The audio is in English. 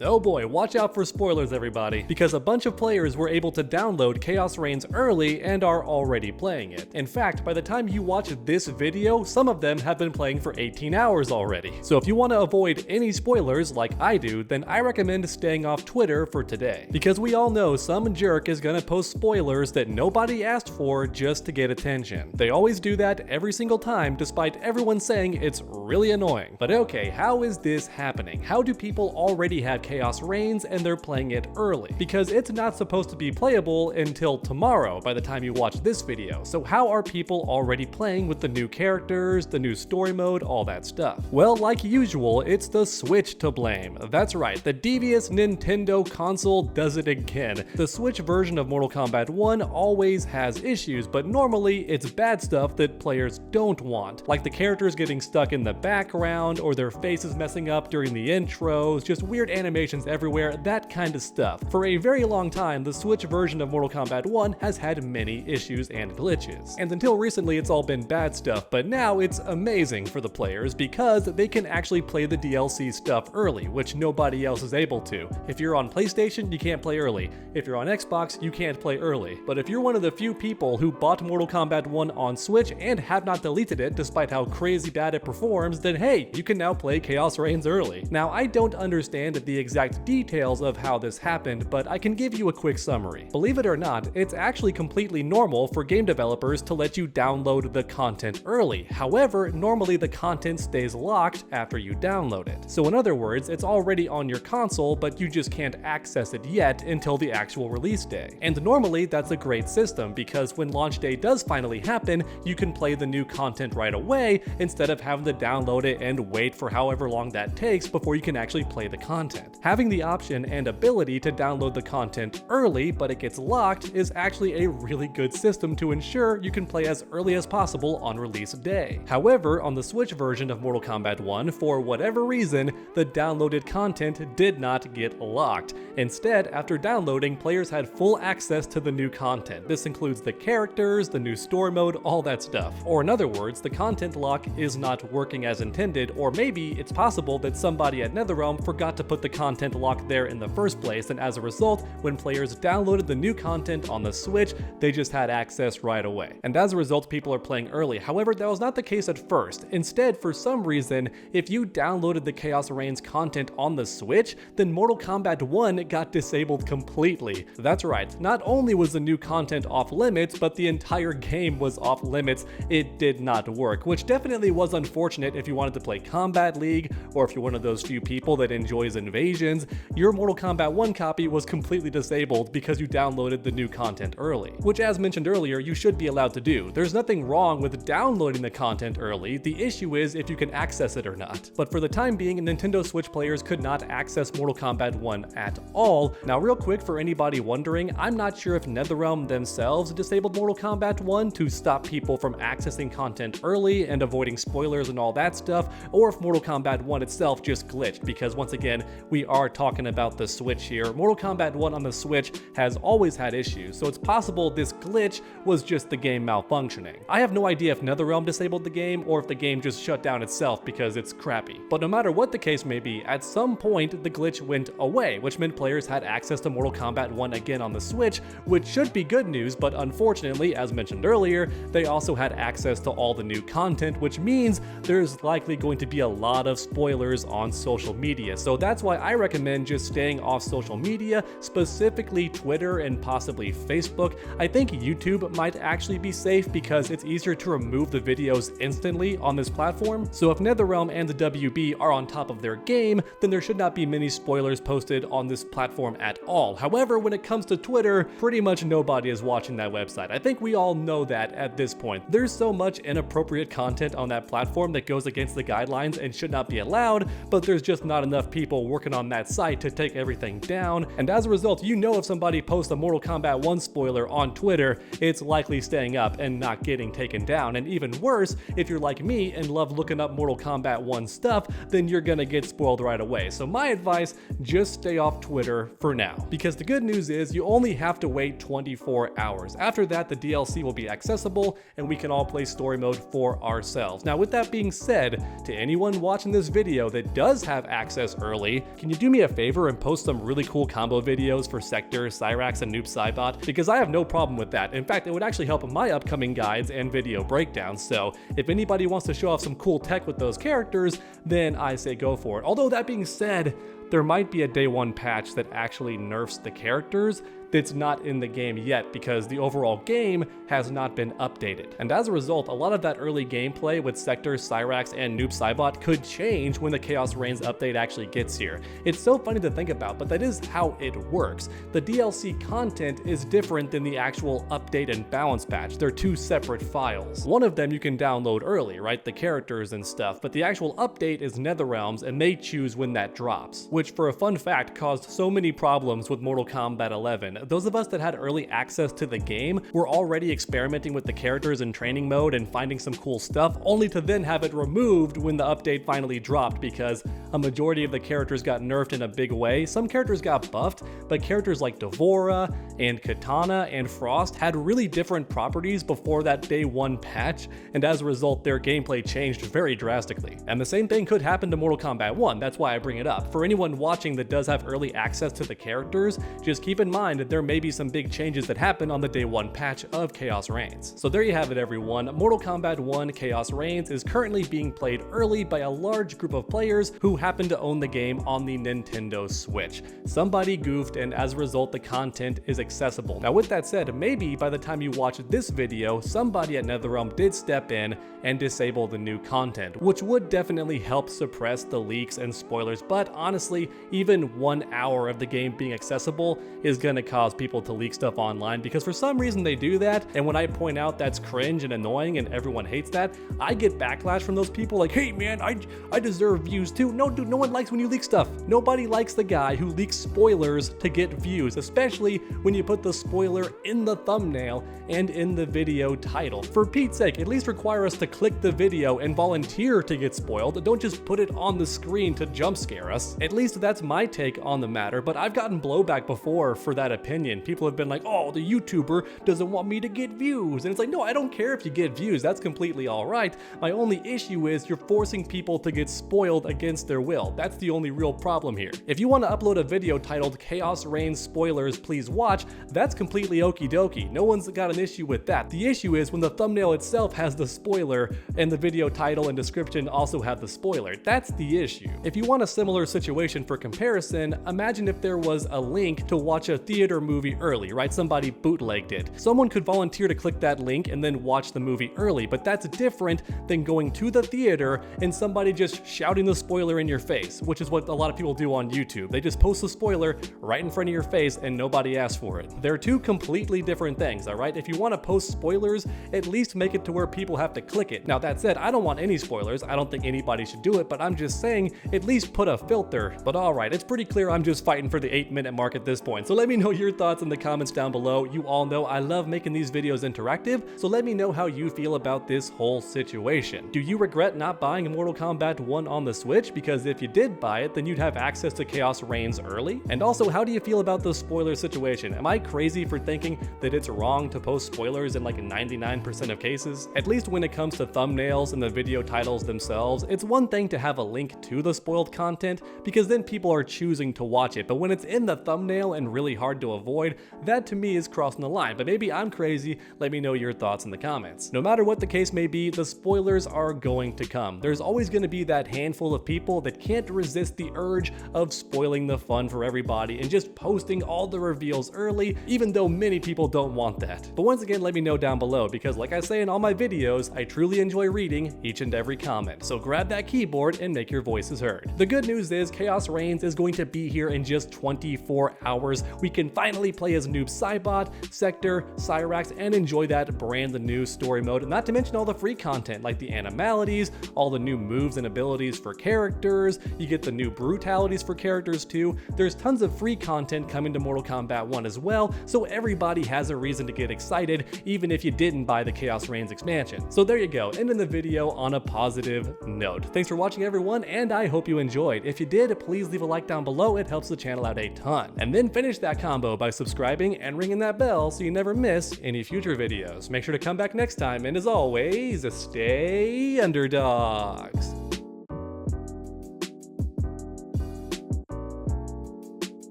Oh boy, watch out for spoilers everybody, because a bunch of players were able to download Chaos Reigns early and are already playing it. In fact, by the time you watch this video, some of them have been playing for 18 hours already. So if you want to avoid any spoilers like I do, then I recommend staying off Twitter for today. Because we all know some jerk is gonna post spoilers that nobody asked for just to get attention. They always do that every single time, despite everyone saying it's really annoying. But okay, how is this happening? How do people already have Chaos Reigns and they're playing it early? Because it's not supposed to be playable until tomorrow by the time you watch this video. So how are people already playing with the new characters, the new story mode, all that stuff? Well, like usual, it's the Switch to blame. That's right, the devious Nintendo console does it again. The Switch version of Mortal Kombat 1 always has issues, but normally it's bad stuff that players don't want, like the characters getting stuck in the background or their faces messing up during the intros, just weird animations everywhere, that kind of stuff. For a very long time, the Switch version of Mortal Kombat 1 has had many issues and glitches. And until recently, it's all been bad stuff, but now it's amazing for the players because they can actually play the DLC stuff early, which nobody else is able to. If you're on PlayStation, you can't play early. If you're on Xbox, you can't play early. But if you're one of the few people who bought Mortal Kombat 1 on Switch and have not deleted it despite how crazy bad it performs, then hey, you can now play Chaos Reigns early. Now, I don't understand the exact details of how this happened, but I can give you a quick summary. Believe it or not, it's actually completely normal for game developers to let you download the content early. However, normally the content stays locked after you download it. So in other words, it's already on your console, but you just can't access it yet until the actual release day. And normally that's a great system because when launch day does finally happen, you can play the new content right away instead of having to download it and wait for however long that takes before you can actually play the content. Having the option and ability to download the content early, but it gets locked, is actually a really good system to ensure you can play as early as possible on release day. However, on the Switch version of Mortal Kombat 1, for whatever reason, the downloaded content did not get locked. Instead, after downloading, players had full access to the new content. This includes the characters, the new story mode, all that stuff. Or in other words, the content lock is not working as intended, or maybe it's possible that somebody at NetherRealm forgot to put the content lock there in the first place, and as a result, when players downloaded the new content on the Switch, they just had access right away. And as a result, people are playing early. However, that was not the case at first. Instead, for some reason, if you downloaded the Chaos Reigns content on the Switch, then Mortal Kombat 1 got disabled completely. That's right, not only was the new content off limits, but the entire game was off limits. It did not work, which definitely was unfortunate if you wanted to play Combat League, or if you're one of those few people that enjoys invasions. Your Mortal Kombat 1 copy was completely disabled because you downloaded the new content early, which as mentioned earlier, you should be allowed to do. There's nothing wrong with downloading the content early, the issue is if you can access it or not. But for the time being, Nintendo Switch players could not access Mortal Kombat 1 at all. Now real quick, for anybody wondering, I'm not sure if NetherRealm themselves disabled Mortal Kombat 1 to stop people from accessing content early and avoiding spoilers and all that stuff, or if Mortal Kombat 1 itself just glitched, because once again, we are talking about the Switch here. Mortal Kombat 1 on the Switch has always had issues, so it's possible this glitch was just the game malfunctioning. I have no idea if NetherRealm disabled the game or if the game just shut down itself because it's crappy. But no matter what the case may be, at some point the glitch went away, which meant players had access to Mortal Kombat 1 again on the Switch, which should be good news, but unfortunately, as mentioned earlier, they also had access to all the new content, which means there's likely going to be a lot of spoilers on social media. So that's why I recommend just staying off social media, specifically Twitter and possibly Facebook. I think YouTube might actually be safe because it's easier to remove the videos instantly on this platform. So if NetherRealm and the WB are on top of their game, then there should not be many spoilers posted on this platform at all. However, when it comes to Twitter, pretty much nobody is watching that website. I think we all know that at this point. There's so much inappropriate content on that platform that goes against the guidelines and should not be allowed, but there's just not enough people working on that site to take everything down, and as a result, you know if somebody posts a Mortal Kombat 1 spoiler on Twitter, it's likely staying up and not getting taken down. And even worse, if you're like me and love looking up Mortal Kombat 1 stuff, then you're gonna get spoiled right away. So my advice, just stay off Twitter for now, because the good news is you only have to wait 24 hours. After that, the DLC will be accessible and we can all play story mode for ourselves. Now with that being said, to anyone watching this video that does have access early, can can you do me a favor and post some really cool combo videos for Sector, Cyrax, and Noob Saibot? Because I have no problem with that. In fact, it would actually help my upcoming guides and video breakdowns, so if anybody wants to show off some cool tech with those characters, then I say go for it. Although that being said, there might be a day one patch that actually nerfs the characters that's not in the game yet because the overall game has not been updated. And as a result, a lot of that early gameplay with Sector, Cyrax, and Noob Saibot could change when the Chaos Reigns update actually gets here. It's so funny to think about, but that is how it works. The DLC content is different than the actual update and balance patch. They're two separate files. One of them you can download early, right? The characters and stuff, but the actual update is NetherRealms and they choose when that drops, which for a fun fact caused so many problems with Mortal Kombat 11. Those of us that had early access to the game were already experimenting with the characters in training mode and finding some cool stuff, only to then have it removed when the update finally dropped because a majority of the characters got nerfed in a big way. Some characters got buffed, but characters like Devora and Katana and Frost had really different properties before that day one patch, and as a result their gameplay changed very drastically. And the same thing could happen to Mortal Kombat 1, that's why I bring it up. For anyone watching that does have early access to the characters, just keep in mind that there may be some big changes that happen on the day one patch of Chaos Reigns. So there you have it everyone, Mortal Kombat 1 Chaos Reigns is currently being played early by a large group of players who happen to own the game on the Nintendo Switch. Somebody goofed and as a result the content is accessible. Now with that said, maybe by the time you watch this video, somebody at NetherRealm did step in and disable the new content, which would definitely help suppress the leaks and spoilers, but honestly, even 1 hour of the game being accessible is gonna cause people to leak stuff online because for some reason they do that, and when I point out that's cringe and annoying and everyone hates that, I get backlash from those people like, hey man, I deserve views too. No dude, no one likes when you leak stuff. Nobody likes the guy who leaks spoilers to get views, especially when you put the spoiler in the thumbnail and in the video title. For Pete's sake, at least require us to click the video and volunteer to get spoiled. Don't just put it on the screen to jump scare us. At least that's my take on the matter, but I've gotten blowback before for that opinion. People have been like, oh, the YouTuber doesn't want me to get views. And it's like, no, I don't care if you get views. That's completely all right. My only issue is you're forcing people to get spoiled against their will. That's the only real problem here. If you want to upload a video titled Chaos Reigns Spoilers Please Watch, that's completely okie dokie. No one's got an issue with that. The issue is when the thumbnail itself has the spoiler and the video title and description also have the spoiler. That's the issue. If you want a similar situation for comparison, imagine if there was a link to watch a theater movie early, right? Somebody bootlegged it. Someone could volunteer to click that link and then watch the movie early, but that's different than going to the theater and somebody just shouting the spoiler in your face, which is what a lot of people do on YouTube. They just post the spoiler right in front of your face and nobody asks for it. They're two completely different things, all right? If you want to post spoilers, at least make it to where people have to click it. Now that said, I don't want any spoilers. I don't think anybody should do it, but I'm just saying at least put a filter. But all right, it's pretty clear I'm just fighting for the 8-minute mark at this point. So let me know your thoughts in the comments down below. You all know I love making these videos interactive, so let me know how you feel about this whole situation. Do you regret not buying Mortal Kombat 1 on the Switch? Because if you did buy it, then you'd have access to Chaos Reigns early. And also, how do you feel about the spoiler situation? Am I crazy for thinking that it's wrong to post spoilers in like 99% of cases? At least when it comes to thumbnails and the video titles themselves, it's one thing to have a link to the spoiled content because then people are choosing to watch it, but when it's in the thumbnail and really hard to avoid, that to me is crossing the line. But maybe I'm crazy. Let me know your thoughts in the comments. No matter what the case may be, the spoilers are going to come. There's always going to be that handful of people that can't resist the urge of spoiling the fun for everybody and just posting all the reveals early, even though many people don't want that. But once again, let me know down below because like I say in all my videos, I truly enjoy reading each and every comment. So grab that keyboard and make your voices heard. The good news is Chaos Reigns is going to be here in just 24 hours. We can finally play as Noob Saibot, Sector, Cyrax, and enjoy that brand new story mode, not to mention all the free content like the animalities, all the new moves and abilities for characters. You get the new brutalities for characters too. There's tons of free content coming to Mortal Kombat 1 as well, so everybody has a reason to get excited even if you didn't buy the Chaos Reigns expansion. So there you go, ending the video on a positive note. Thanks for watching everyone, and I hope you enjoyed. If you did, please leave a like down below, it helps the channel out a ton. And then finish that combo by subscribing and ringing that bell so you never miss any future videos. Make sure to come back next time, and as always, stay underdogs.